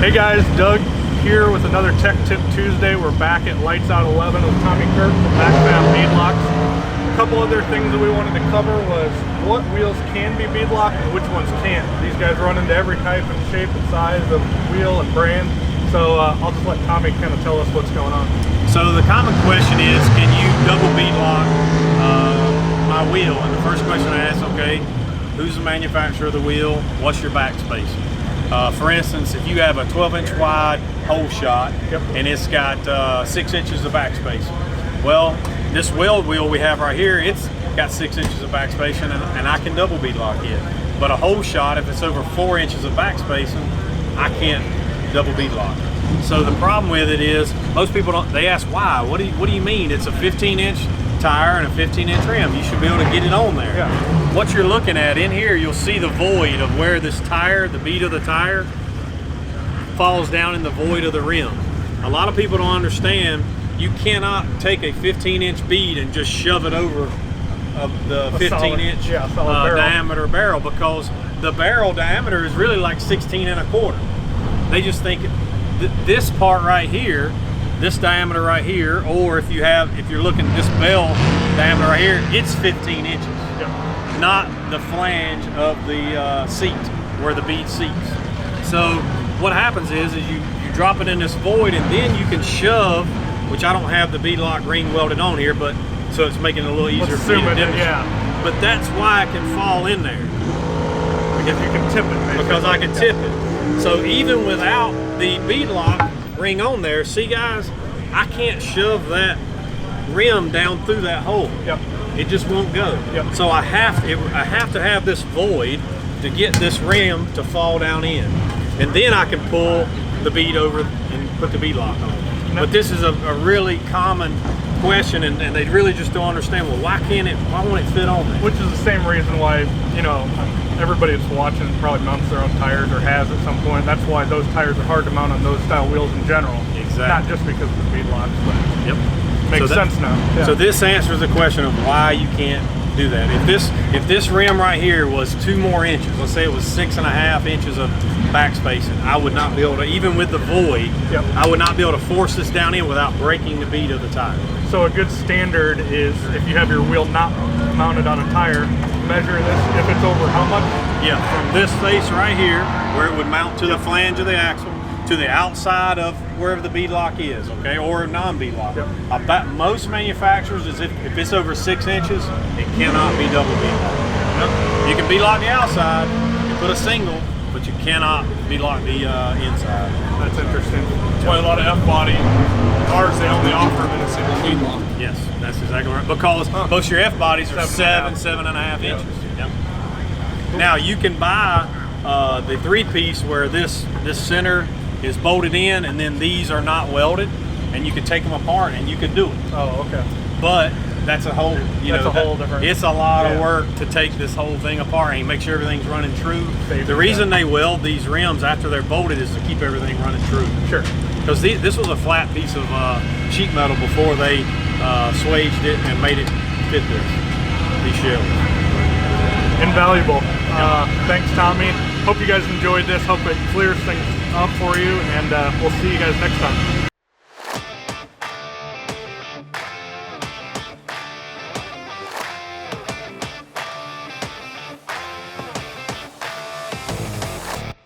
Hey guys, Doug here with another Tech Tip Tuesday. We're back at Lights Out 11 with Tommy Kirk from Fab Beadlocks. A couple other things that we wanted to cover was what wheels can be beadlocked and which ones can't. These guys run into every type and shape and size of wheel and brand. So I'll just let Tommy kind of tell us what's going on. So the common question is, can you double beadlock my wheel? And the first question I ask, okay, who's the manufacturer of the wheel? What's your backspace? For instance, if you have a 12-inch wide hole shot and it's got 6 inches of backspace, well, this weld wheel we have right here, it's got 6 inches of backspace and I can double beadlock it. But a hole shot, if it's over 4 inches of backspacing, I can't double beadlock. So the problem with it is, most people don't, they ask why. What do you mean? It's a 15-inch tire and a 15-inch rim. You should be able to get it on there. Yeah. What you're looking at in here, you'll see the void of where this tire, the bead of the tire, falls down in the void of the rim. A lot of people don't understand, you cannot take a 15-inch bead and just shove it over the 15-inch diameter barrel, because the barrel diameter is really like 16 1/4. They just think this part right here, this diameter right here, or if you're looking at this bell diameter right here, it's 15 inches, not the flange of the seat where the bead seats. So what happens is you drop it in this void, and then you can shove, which I don't have the beadlock ring welded on here, but so it's making it a little easier for me to demonstrate. But that's why I can fall in there. Because you can tip it, basically. Because I can tip it. So even without the beadlock ring on there, see guys, I can't shove that rim down through that hole. It just won't go. So I have to have this void to get this rim to fall down in, and then I can pull the bead over and put the beadlock on. But this is a really common question, and they really just don't understand, well, why won't it fit on there? Which is the same reason why, you know, everybody that's watching probably mounts their own tires or has at some point. That's why those tires are hard to mount on those style wheels in general. Exactly. Not just because of the beadlocks, but makes sense now. So this answers the question of why you can't do that. If this rim right here was 2 more inches, let's say it was 6.5 inches of backspacing, I would not be able to, even with the void, I would not be able to force this down in without breaking the bead of the tire. So a good standard is, if you have your wheel not mounted on a tire, measure this if it's over how much? Yeah, from this face right here, where it would mount to the flange of the axle, to the outside of wherever the beadlock is, okay, or non-beadlock. About most manufacturers, is if it's over 6 inches, it cannot be double beadlocked. You can beadlock the outside, you put a single, but you cannot beadlock the inside. That's interesting. That's why a lot of F-body cars, they only offer them in a single beadlock. Yes, that's exactly right. Because most of your F-bodies are 7.5 inches. Now you can buy the 3-piece where this center is bolted in, and then these are not welded, and you can take them apart and you can do it. Oh, okay. But that's a whole, different. It's a lot of work to take this whole thing apart and make sure everything's running true. The reason they weld these rims after they're bolted is to keep everything running true. Sure. Because this was a flat piece of sheet metal before they swaged it and made it fit these shells. Invaluable. Thanks, Tommy. Hope you guys enjoyed this. Hope it clears things up for you, and we'll see you guys next time.